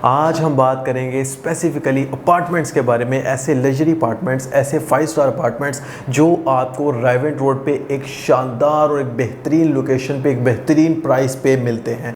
आज हम बात करेंगे स्पेसिफिकली अपार्टमेंट्स के बारे में, ऐसे लग्जरी अपार्टमेंट्स, ऐसे 5 स्टार अपार्टमेंट्स जो आपको रायवेंट रोड पे एक शानदार और एक बेहतरीन लोकेशन पे एक बेहतरीन प्राइस पे मिलते हैं।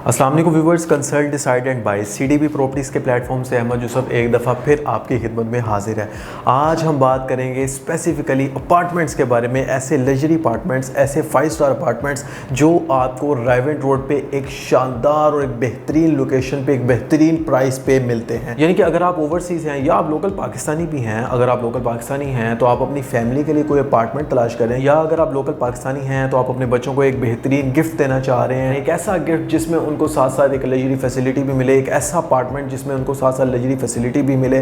अस्सलाम वालेकुम viewers, consult decide and by CDB properties के प्लेटफॉर्म से अहमद यूसुफ एक दफ़ा फिर आपकी खिदमत में हाजिर है। आज हम बात करेंगे स्पेसिफिकली अपार्टमेंट्स के बारे में, ऐसे लग्जरी अपार्टमेंट्स, ऐसे 5 स्टार अपार्टमेंट्स जो आपको रायवेंट रोड पे एक शानदार और एक बेहतरीन लोकेशन पे एक बेहतरीन प्राइस पे मिलते हैं। यानी कि अगर आप ओवरसीज़ हैं या आप लोकल पाकिस्तानी भी हैं, अगर आप लोकल पाकिस्तानी हैं तो आप अपनी फैमिली के लिए कोई अपार्टमेंट तलाश करें, या अगर आप लोकल पाकिस्तानी हैं तो आप अपने बच्चों को एक बेहतरीन गिफ्ट देना चाह रहे हैं, एक ऐसा गिफ्ट जिसमें उनको साथ साथ एक लग्जरी फैसिलिटी भी मिले, एक ऐसा अपार्टमेंट जिसमें उनको साथ साथ लग्जरी फैसिलिटी भी मिले।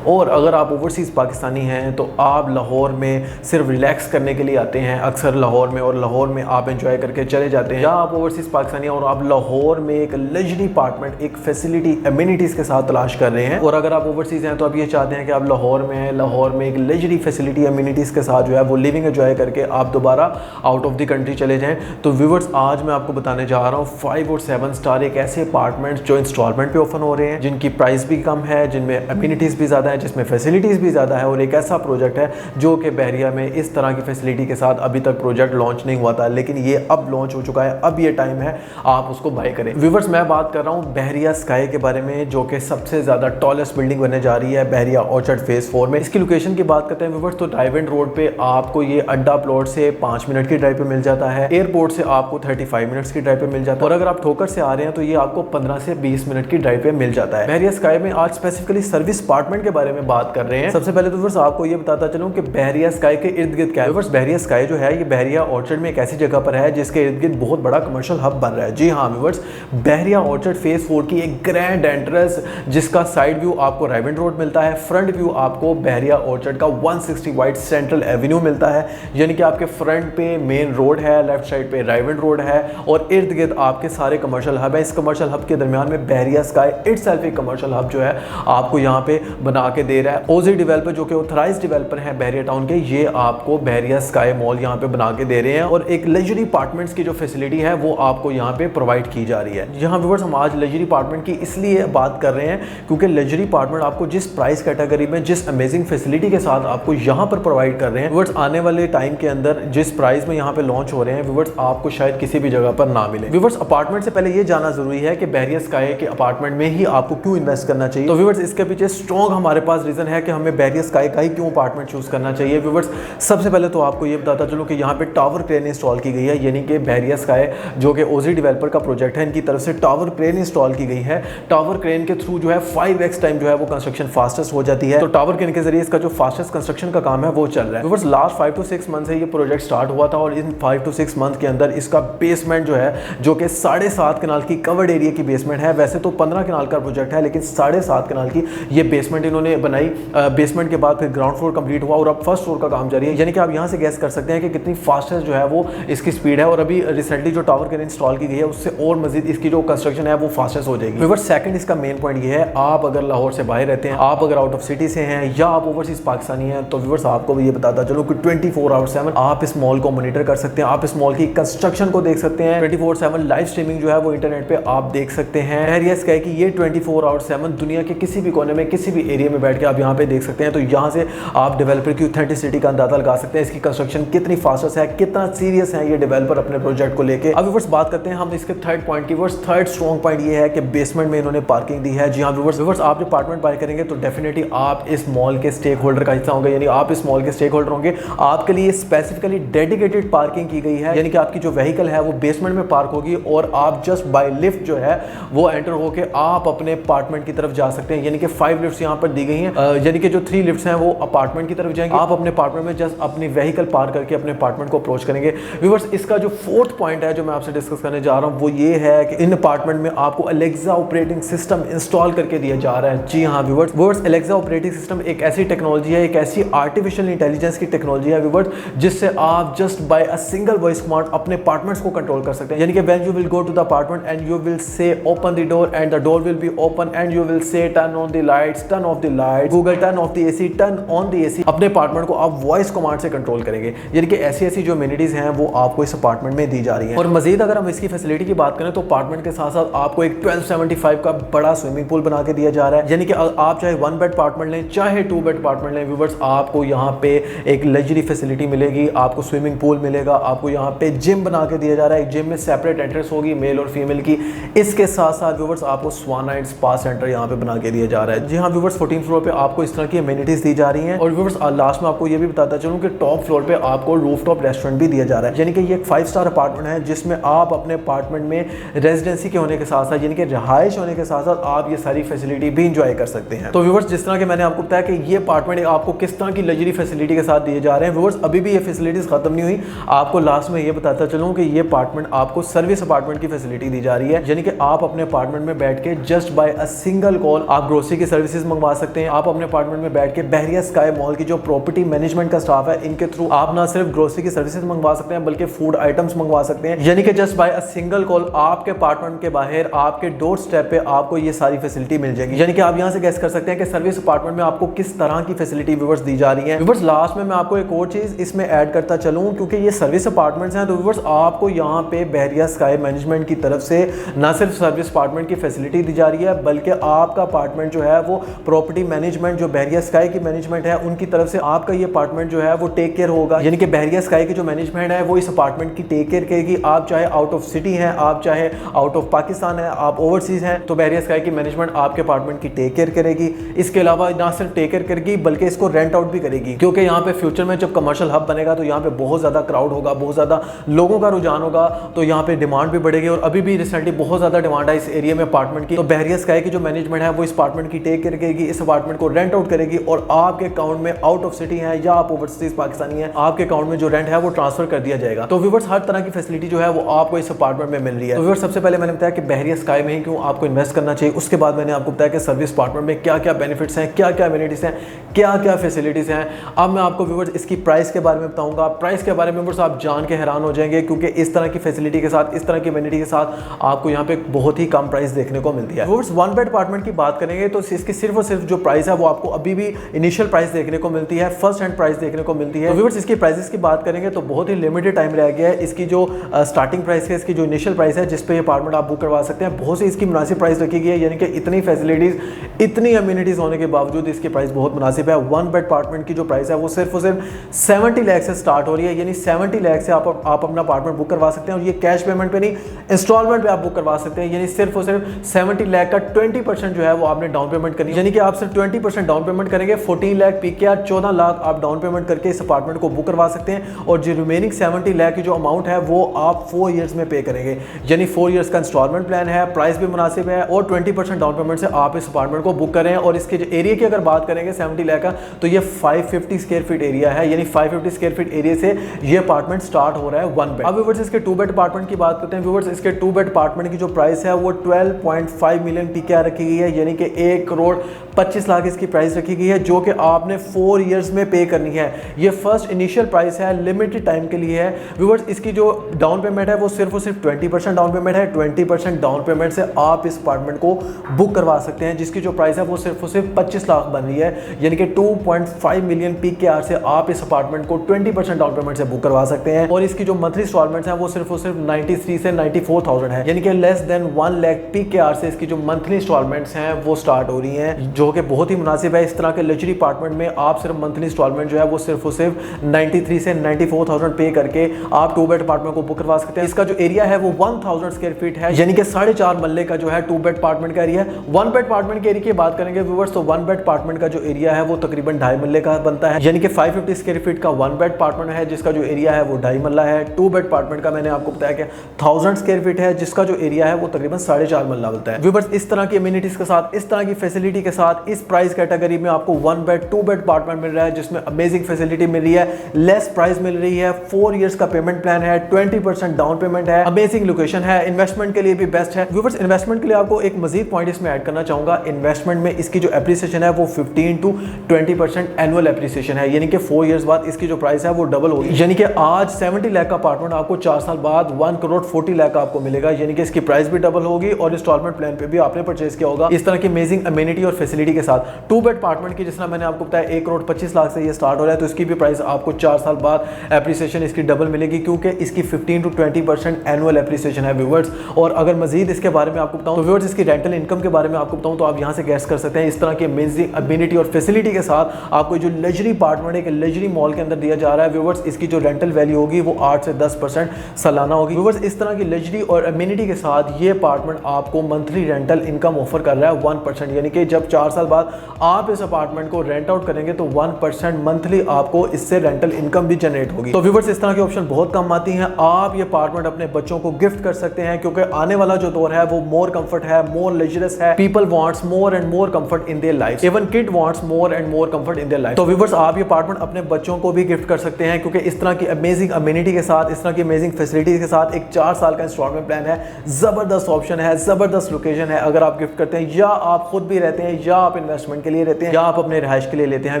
और अगर आप ओवरसीज़ पाकिस्तानी हैं तो आप लाहौर में सिर्फ रिलैक्स करने के लिए आते हैं अक्सर लाहौर में, और लाहौर में आप एंजॉय करके चले जाते हैं, या आप ओवरसीज़ पाकिस्तानी हैं और आप लाहौर में एक लग्जरी अपार्टमेंट, एक फैसिलिटी, एमिनिटीज़ के साथ तलाश कर रहे हैं। और अगर आप ओवरसीज़ हैं तो आप ये चाहते हैं कि आप लाहौर में एक लग्जरी फैसिलिटी, एमिनिटीज़ के साथ जो है वो लिविंग एंजॉय करके आप दोबारा आउट ऑफ द कंट्री चले जाएँ। तो व्यूवर्स, आज मैं आपको बताने जा रहा हूँ 5 और 7 स्टार एक ऐसे अपार्टमेंट्स जो इंस्टॉलमेंट पे ओपन हो रहे हैं, जिनकी प्राइस भी कम है, जिनमें एमिनिटीज़ भी ज़्यादा है, जिसमें फैसिलिटीज़ भी ज़्यादा है, और एक ऐसा प्रोजेक्ट है जो कि बहरिया में इस तरह की फैसिलिटी के साथ अभी तक प्रोजेक्ट लॉन्च नहीं हुआ था, लेकिन ये अब लॉन्च हो चुका है। अब ये टाइम है आप उसको बाय करें। व्यूवर्स, मैं बात कर रहा हूँ बहरिया स्काई के बारे में, जो कि सबसे ज़्यादा टॉलेस्ट बिल्डिंग बनने जा रही है बहरिया ऑर्चर्ड फेज़ 4 में। इसकी लोकेशन की बात करते हैं व्यूवर्स, तो रायवेंट रोड पे आपको ये अड्डा प्लॉट से 5 मिनट की ड्राइव पे मिल जाता है, एयरपोर्ट से आपको 35 मिनट्स की ड्राइव पे मिल जाता है, और अगर आप ठोकर से आ रहे हैं तो ये आपको 15 से 20 मिनट की ड्राइव पे मिल जाता है। बहरिया स्काई में आज स्पेसिफिकली सर्विस अपार्टमेंट के बारे में बात कर रहे हैं। सबसे पहले तो व्यूअर्स आपको ये बताता चलूं कि बहरिया स्काई के इर्द गिर्द क्या है। व्यूअर्स, बहरिया स्काई जो है ये बहरिया ऑर्चर्ड में एक ऐसी जगह पर है जिसके इर्द गिर्द बहुत बड़ा कमर्शियल हब बन रहा है। जी हाँ व्यूअर्स, बहरिया ऑर्चर्ड फेज 4 की एक ग्रैंड एंट्रेंस, जिसका साइड व्यू आपको रायवेंट रोड मिलता है, फ्रंट व्यू आपको बहरिया ऑर्चर्ड का 160 वाइड सेंट्रल एवेन्यू मिलता है। यानी कि आपके फ्रंट पे मेन रोड है, लेफ्ट साइड पे रायवेंट रोड है, और इर्द गिर्द आपके सारे कमर्शियल हब है। इस कमर्शियल हब के दरमियान में बहरिया स्काई इटसेल्फ एक कमर्शियल हब जो है आपको यहाँ पे बना के दे रहा है। ओजी डेवलपर जो कि ऑथराइज्ड डेवलपर हैं बहरिया टाउन के, ये आपको बहरिया स्काई मॉल यहाँ पे बना के दे रहे हैं, और एक लग्जरी अपार्टमेंट्स की जो फैसिलिटी है वो आपको यहाँ पे प्रोवाइड की जा रही है। यहाँ व्यूअर्स, हम आज लग्जरी अपार्टमेंट की इसलिए बात कर रहे हैं क्योंकि लग्जरी अपार्टमेंट आपको जिस प्राइस कैटेगरी में, जिस अमेजिंग फैसिलिटी के साथ आपको यहाँ पर प्रोवाइड कर रहे हैं व्यूअर्स, आने वाले टाइम के अंदर जिस प्राइस में यहाँ पे लॉन्च हो रहे हैं व्यूअर्स, आपको शायद किसी भी जगह पर ना मिले। व्यूअर्स, अपार्टमेंट से पहले ये जानना जरूरी है कि बहरिया स्काई के अपार्टमेंट में ही आपको क्यों इन्वेस्ट करना चाहिए। तो व्यूअर्स, इसके पीछे स्ट्रॉन्ग हमारे पास रीजन है कि हमें बहरिया स्काई का ही क्यों अपार्टमेंट चूज करना चाहिए। व्यूअर्स, सबसे पहले तो आपको ये बताता चलूं कि यहाँ पे टावर क्रेन इंस्टॉल की गई है, यानी कि बहरिया स्काई जो कि ओजी डेवलपर का प्रोजेक्ट है, इनकी तरफ से टावर क्रेन इंस्टॉल की गई है। टावर क्रेन के थ्रू जो है 5x टाइम जो है वो कंस्ट्रक्शन फास्टेस्ट हो जाती है। तो टावर क्रेन के जरिए इसका जो फास्टेस्ट कंस्ट्रक्शन का काम है वो चल रहा है। व्यूअर्स, लास्ट 5 to 6 मंथ से ये प्रोजेक्ट स्टार्ट हुआ था, और इन 5 to 6 मंथ के अंदर इसका बेसमेंट जो है, जो कि 7.5 कनाल की कवर्ड एरिया की बेसमेंट है, वैसे तो 15 कनाल का प्रोजेक्ट है लेकिन 7.5 कनाल की ये बेसमेंट इन्होंने बनाई। बेसमेंट के बाद फिर ग्राउंड फ्लोर कंप्लीट हुआ और अब फर्स्ट फ्लोर का काम जारी है। यानी कि आप यहां से गैस कर सकते हैं कि कितनी फास्टेस्ट जो है वो इसकी स्पीड है, और अभी रिसेंटली जो टावर क्रेन इंस्टॉल की गई है उससे और मजीद इसकी जो कंस्ट्रक्शन है वो फास्टेस्ट हो जाएगी। व्यूअर्स, सेकंड इसका मेन पॉइंट ये है, आप अगर लाहौर से बाहर रहते हैं, आप अगर आउट ऑफ सिटी से हैं, या आप ओवरसीज पाकिस्तानी हैं, तो व्यूअर्स आपको भी ये बताता चलो कि 24/7 आप इस मॉल को मॉनिटर कर सकते हैं, आप इस मॉल की कंस्ट्रक्शन को देख सकते हैं। 24/7 लाइव स्ट्रीमिंग जो है वो इंटरनेट पे आप देख सकते हैं। बहरिया स्काई की ये 24/7 दुनिया के किसी भी कोने में, किसी भी एरिया में बैठ के आप यहाँ पे देख सकते हैं। तो यहाँ से आप डेवलपर की ऑथेंटिसिटी का अंदाजा लगा सकते हैं, इसकी कंस्ट्रक्शन कितनी फास्टेस्ट है, कितना सीरियस है ये डेवलपर अपने प्रोजेक्ट को लेके। अब व्यूअर्स बात करते हैं हम इसके थर्ड पॉइंट की। व्यूअर्स, थर्ड स्ट्रॉन्ग पॉइंट ये है कि बेसमेंट में इन्होंने पार्किंग दी है। जी हाँ व्यूअर्स, आप जो अपार्टमेंट बाय करेंगे तो डेफिनेटली आप इस मॉल के स्टेक होल्डर का हिस्सा होंगे, यानी आप इस मॉल के स्टेक होल्डर होंगे। आपके लिए स्पेसिफिकली डेडिकेटेड पार्किंग की गई है, यानी कि आपकी जो व्हीकल है वो बेसमेंट में पार्क होगी, और आप जस्ट बाय लिफ्ट जो है वो एंटर होके आप अपने अपार्टमेंट की तरफ जा सकते हैं। यानी कि 5 लिफ्ट्स यहाँ पर दी गई हैं, यानी कि जो 3 लिफ्ट्स हैं वो अपार्टमेंट की तरफ जाएंगे। आप अपने अपार्टमेंट में जस्ट अपनी व्हीकल पार्क करके अपने अपार्टमेंट को अप्रोच करेंगे। व्यूअर्स, इसका जो फोर्थ पॉइंट है जो मैं आपसे डिस्कस करने जा रहा हूँ वो ये है कि इन अपार्टमेंट में आपको अलेक्सा ऑपरेटिंग सिस्टम इंस्टॉल करके दिया जा रहा है। जी हाँ व्यूअर्स, अलेक्सा ऑपरेटिंग सिस्टम एक ऐसी टेक्नोलॉजी है, एक ऐसी आर्टिफिशियल इंटेलिजेंस की टेक्नोलॉजी है व्यूअर्स, जिससे आप just by a single voice command अपने अपार्टमेंट्स को कंट्रोल कर सकते हैं। यानी कि when you will go to the apartment apartment and you will say open the door and the door will be open and you will say turn on the lights, turn off the lights, Google turn off the AC, turn on the AC। अपने apartment को आप voice command से control करेंगे। यानी कि ऐसी ऐसी जो अमेनिटीज हैं वो आपको इस अपार्टमेंट में दी जा रही हैं। और मजीद अगर हम इसकी फैसिलिटी की बात करें तो अपार्टमेंट के साथ साथ आपको एक 1275 का बड़ा स्विमिंग पूल बना के दिया जा रहा है। यानी कि आप चाहे 1 बेड अपार्टमेंट लें चाहे 2 बेड अपार्टमेंट लें व्यूअर्स, आपको यहाँ पे एक लग्जरी फैसिलिटी मिलेगी, आपको स्विमिंग पूल मिलेगा, आपको यहाँ पे जिम बना के दिया जा रहा है। जिम में सेपरेट एंट्रेंस होगी मेल और फीमेल की। इसके साथ साथ व्यूअर्स आपको स्वाना एंड स्पा सेंटर यहाँ पे बना के दिया जा रहा है। जी हाँ व्यूअर्स, 14th फ्लोर पे आपको इस तरह की अमेनिटीज दी जा रही हैं। और व्यूअर्स लास्ट में आपको ये भी बताता चलूँ कि टॉप फ्लोर पे आपको रूफटॉप रेस्टोरेंट भी दिया जा रहा है। यानी कि ये एक 5 स्टार अपार्टमेंट है जिसमें आप अपने अपार्टमेंट में रेजिडेंसी के होने के साथ साथ यानी कि रहायश होने के साथ साथ आप ये सारी फैसिलिटी भी इंजॉय कर सकते हैं। तो व्यूअर्स जिस तरह के मैंने आपको बताया कि ये अपार्टमेंट आपको किस तरह की लग्जरी फैसिलिटी के साथ दिए जा रहे हैं, व्यूअर्स अभी भी ये फैसिलिटीज खत्म नहीं हुई। आपको लास्ट में ये बताता चलूँ कि ये अपार्टमेंट आपको सर्विस अपार्टमेंट की फैसिलिटी दी जा रही है। यानी कि आप अपने अपार्टमेंट में बैठ के just by a single call आप ग्रोसरी की सर्विसेज मंगवा सकते हैं। आप अपने अपार्टमेंट में बैठ के बहरिया स्काई मॉल की जो प्रॉपर्टी मैनेजमेंट का स्टाफ है इनके थ्रू आप ना सिर्फ ग्रोसरी की सर्विसेज मंगवा सकते हैं बल्कि फूड आइटम्स मंगवा सकते हैं। यानी कि just by a single call आपके अपार्टमेंट के बाहर आपके डोर स्टेप पे आपको ये सारी फैसिलिटी मिल जाएगी। यानी कि आप यहां से गेस कर सकते हैं कि सर्विस अपार्टमेंट में आपको किस तरह की फैसिलिटी व्यूअर्स दी जा रही है। व्यूअर्स लास्ट में मैं आपको एक और चीज इसमें ऐड करता चलूं, क्योंकि ये सर्विस अपार्टमेंट्स हैं तो व्यूअर्स आपको यहाँ पे बहरिया स्काई मैनेजमेंट की तरफ से ना सिर्फ सर्विस अपार्टमेंट की फैसिलिटी दी जा रही है बल्कि आपका अपार्टमेंट जो है वो प्रॉपर्टी मैनेजमेंट जो बहरिया स्काई की मैनेजमेंट है उनकी तरफ से आपका ये अपार्टमेंट जो है वो टेक केयर होगा। यानी कि बहरिया स्काई की जो मैनेजमेंट है वो इस अपार्टमेंट की टेक केयर करेगी। आप चाहे आउट ऑफ सिटी हैं, आप चाहे आउट ऑफ पाकिस्तान है, आप ओवरसीज हैं, तो बहरिया स्काई की मैनेजमेंट आपके अपार्टमेंट की टेक केयर करेगी। इसके अलावा ना सिर्फ टेक केयर करेगी बल्कि इसको रेंट आउट भी करेगी, क्योंकि यहाँ पे फ्यूचर में जब कमर्शियल हब बनेगा तो यहाँ पे बहुत ज्यादा क्राउड होगा, बहुत ज्यादा लोगों का रुझान होगा, तो यहाँ पे डिमांड भी बढ़ेगी। और अभी भी रिसेंटली बहुत ज्यादा डिमांड है इस एरिया में अपार्टमेंट की। तो बहरिया स्काई की जो मैनेजमेंट है वो इस अपार्टमेंट की टेक केयर करेगी, इस अपार्टमेंट को रेंट आउट करेगी और आपके अकाउंट में आउट ऑफ सिटी है या आप ओवरसीज पाकिस्तानी है आपके अकाउंट में जो रेंट है वो ट्रांसफर कर दिया जाएगा। तो व्यूअर्स हर तरह की फैसिलिटी जो है वो आपको इस अपार्टमेंट में मिल रही है। तो व्यूअर्स सबसे पहले मैंने बताया कि बहरिया स्काई में ही क्यों आपको इन्वेस्ट करना चाहिए, उसके बाद मैंने आपको बताया कि सर्विस अपार्टमेंट में क्या क्या बेनिफिट्स हैं, क्या क्या अमेनिटीज हैं, क्या क्या फैसिलिटीज हैं। अब मैं आपको व्यूअर्स इसकी प्राइस के बारे में बताऊंगा। प्राइस के बारे में व्यूअर्स आप जान के हैरान हो जाएंगे, क्योंकि इस तरह की फैसिलिटी के साथ, इस तरह की अमेनिटी के साथ आपको यहाँ पे बहुत ही कम प्राइस देखने को मिलती है। व्यूअर्स 1 बेड अपार्टमेंट की बात करेंगे तो इसकी सिर्फ और सिर्फ जो प्राइस है वो आपको अभी भी इनिशियल प्राइस देखने को मिलती है, फर्स्ट हैंड प्राइस देखने को मिलती है। व्यूअर्स इसकी प्राइसेस की बात करेंगे तो बहुत ही लिमिटेड टाइम रह गया है। इसकी जो स्टार्टिंग प्राइस है, इसकी जो इनिशियल प्राइस है जिस पे ये अपार्टमेंट आप बुक करवा सकते हैं, बहुत सी इसकी मुनासिब प्राइस रखी गई है। यानी कि इतनी फैसिलिटीज, इतनी अम्यूनिटीज होने के बावजूद इसकी प्राइस बहुत मुनासिब है। 1 बेड अपार्टमेंट की जो प्राइस है वो सिर्फ और सिर्फ 70 लाख से स्टार्ट हो रही है। यानी 70 लाख से आप अपना अपार्टमेंट बुक करवा सकते हैं। और ये कैश पेमेंट पे नहीं, इंस्टॉलमेंट पे आप बुक करवा सकते हैं। यानी सिर्फ और सिर्फ 70 लाख का 20% जो है वो आपने डाउन पेमेंट करनी है। यानी कि आप सिर्फ 20% डाउन पेमेंट करेंगे, 14 लाख PKR 14 लाख आप डाउन पेमेंट करके इस अपार्टमेंट को बुक करवा सकते हैं। और जो रिमेनिंग 70 लाख की जो अमाउंट है वो आप 4 ईयर्स में पे करेंगे। यानी 4 ईयर्स का इंस्टॉलमेंट प्लान है, प्राइस भी मुनासिब है और 20% डाउन पेमेंट से आप इस अपार्टमेंट को बुक करें। और इसके जो एरिया की अगर बात करेंगे 70 लाख का, तो ये 550 स्क्वायर फीट एरिया है। यानी 550 स्क्वायर फीट एरिया से ये अपार्टमेंट स्टार्ट हो रहा है 1 बेड। अब व्यूअर्स इसके 2 बेड अपार्टमेंट की बात करते हैं। व्यूअर्स इसके 2 बेड अपार्टमेंट की जो प्राइस है वो 12.5 मिलियन PKR रखी गई है। यानी कि 1 करोड़ 25 लाख इसकी प्राइस रखी गई है, जो कि आपने 4 ईयर्स में पे करनी है। ये फर्स्ट इनिशियल प्राइस है, लिमिटेड टाइम के लिए है। व्यूअर्स इसकी जो डाउन पेमेंट है वो सिर्फ और सिर्फ 20% डाउन पेमेंट है। 20% डाउन पेमेंट से आप इस अपार्टमेंट को बुक करवा सकते हैं, जिसकी जो प्राइस है वो सिर्फ और सिर्फ 25 लाख बन रही है। यानी कि 2.5 मिलियन PKR से आप इस अपार्टमेंट को 20% डाउन पेमेंट से बुक करवा सकते हैं। और इसकी जो मंथली इंस्टॉलमेंट्स हैं वो सिर्फ और सिर्फ 93 से 94,000 है। यानी कि लेस देन 1 लाख PKR से इसकी जो मंथली इंस्टॉलमेंट्स हैं वो स्टार्ट हो रही हैं, जो कि बहुत ही मुनासिब है। इस तरह के लग्जरी अपार्टमेंट में आप सिर्फ मंथली इंस्टॉलमेंट जो है वो सिर्फ और सिर्फ 93 से 94,000 पे करके आप 2 बेड अपार्टमेंट को बुक करवा सकते हैं। इसका जो एरिया है वो 1000 स्क्वायर फीट है, यानी कि 4.5 मल्ले का जो है 2 बेड अपार्टमेंट का एरिया है। 1 बेड अपार्टमेंट के एरिया की बात करेंगे व्यूअर्स, तो 1 बेड अपार्टमेंट का जो एरिया है वो तकरीबन 2.5 मल्ले का बनता है। यानी कि 550 स्क्वायर फीट का 1 बेड अपार्टमेंट है जिसका जो एरिया है वो 2.5 मल्ला है। 2 बेड अपार्टमेंट का मैंने आपको बताया कि 1000 स्क्वायर फीट है जिसका जो एरिया है वो तकरीबन 4.5 मल्ला बनता है। व्यूअर्स इस तरह की अम्यूनिटीज के साथ, इस तरह की फैसिलिटी के साथ, इस प्राइस कैटेगरी में आपको 1 बेड 2 बेड अपार्टमेंट मिल रहा है, जिसमें अमेजिंग फैसिलिटी मिल रही है, लेस प्राइस मिल रही है, 4 इयर्स का पेमेंट प्लान है, 20% डाउन पेमेंट है, अमेजिंग लोकेशन है, इन्वेस्टमेंट के लिए भी बेस्ट है। व्यूअर्स इन्वेस्टमेंट के लिए आपको एक मजीद पॉइंट इसमें ऐड करना चाहूंगा। इन्वेस्टमेंट में इसकी जो एप्रिसिएशन है वो 15 to 20% एनुअल एप्रिसिएशन है। यानी कि 4 इयर्स बाद इसकी जो प्राइस है वो डबल होगी। यानी कि आज 70 लाख का अपार्टमेंट आपको 4 साल बाद 1 करोड़ 40 लाख का आपको मिलेगा। मिलेगा, यानी कि इसकी प्राइस भी डबल होगी और इंस्टॉलमेंट प्लान पे भी आपने परचेज किया होगा इस तरह की अमेजिंग अमेनिटी और फैसिलिटी के साथ। 2 बेड अपार्टमेंट की जिसना मैंने आपको बताया 1,25,00,000 से ये स्टार्ट हो रहा है, तो इसकी भी प्राइस आपको 4 साल बाद एप्रिसिएशन इसकी डबल मिलेगी, क्योंकि इसकी 15 to 20% एनुअल एप्रिसिएशन है व्यूअर्स। और अगर मजीद इसके बारे में आपको बताऊं तो व्यूअर्स इसकी रेंटल इनकम के बारे में आपको बताऊं तो आप यहां से गैस कर सकते हैं। इस तरह की अमेजिंग अमेनिटी और फैसिलिटी के साथ आपको जो लग्जरी अपार्टमेंट एक लग्जरी मॉल के अंदर दिया जा रहा है व्यूअर्स, इसकी जो रेंटल वैल्यू होगी वो 8 से 10% सालाना होगी व्यूअर्स। इस तरह की लग्जरी और अमेनिटी के साथ ये अपार्टमेंट आपको मंथली रेंटल इनकम ऑफर कर रहा है 1%, यानी कि जब 4 साल बाद आप इस अपार्टमेंट को रेंट आउट करेंगे तो 1% मंथली आपको इससे रेंटल इनकम भी जनरेट होगी। तो व्यूअर्स इस तरह की ऑप्शन बहुत कम आती हैं। आप ये अपार्टमेंट अपने बच्चों को गिफ्ट कर सकते हैं, क्योंकि आने वाला जो दौर है वो मोर कंफर्ट है, मोर लग्जरियस है। People wants more and more comfort in their life, even kid wants more and more comfort in their life. तो व्यूअर्स आप ये अपार्टमेंट अपने बच्चों को भी गिफ्ट कर सकते हैं, क्योंकि इस तरह की अमेजिंग अमेनिटी के साथ, इस तरह की अमेजिंग फैसिलिटीज के साथ एक 4 साल का इंस्टॉलमेंट प्लान है। जबरदस्त ऑप्शन है, जबरदस्त लोकेशन है। अगर आप गिफ्ट करते हैं या आप खुद भी रहते हैं या आप इन्वेस्टमेंट के लिए रहते हैं या आप अपने रिहाइश के लिए लेते हैं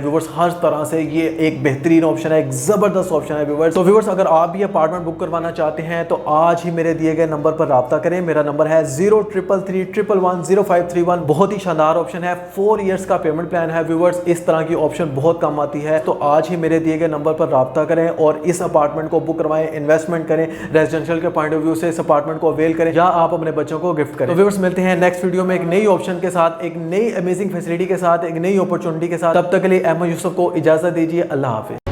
व्यूअर्स, हर तरह से ये एक बेहतरीन ऑप्शन है, एक जबरदस्त ऑप्शन है व्यूअर्स। तो व्यूअर्स अगर आप भी अपार्टमेंट बुक करवाना चाहते हैं तो आज ही मेरे दिए गए नंबर पर राब्ता करें। मेरा नंबर है 0333110531। बहुत ही शानदार ऑप्शन है, 4 इयर्स का पेमेंट प्लान है व्यूअर्स। इस तरह की ऑप्शन बहुत कम आती है, तो आज ही मेरे दिए गए नंबर पर राब्ता करें और इस अपार्टमेंट को बुक करवाएं, इन्वेस्टमेंट करें, रेजिडेंशियल के पॉइंट ऑफ व्यू से इस अपार्टमेंट को अवेल करें या आप अपने बच्चों को गिफ्ट करें। तो व्यूअर्स मिलते हैं नेक्स्ट वीडियो में एक नई ऑप्शन के साथ, एक नई अमेजिंग फैसिलिटी के साथ, एक नई अपॉर्चुनिटी के साथ। तब तक के लिए अहमद यूसुफ को इजाजत दीजिए। अल्लाह हाफिज।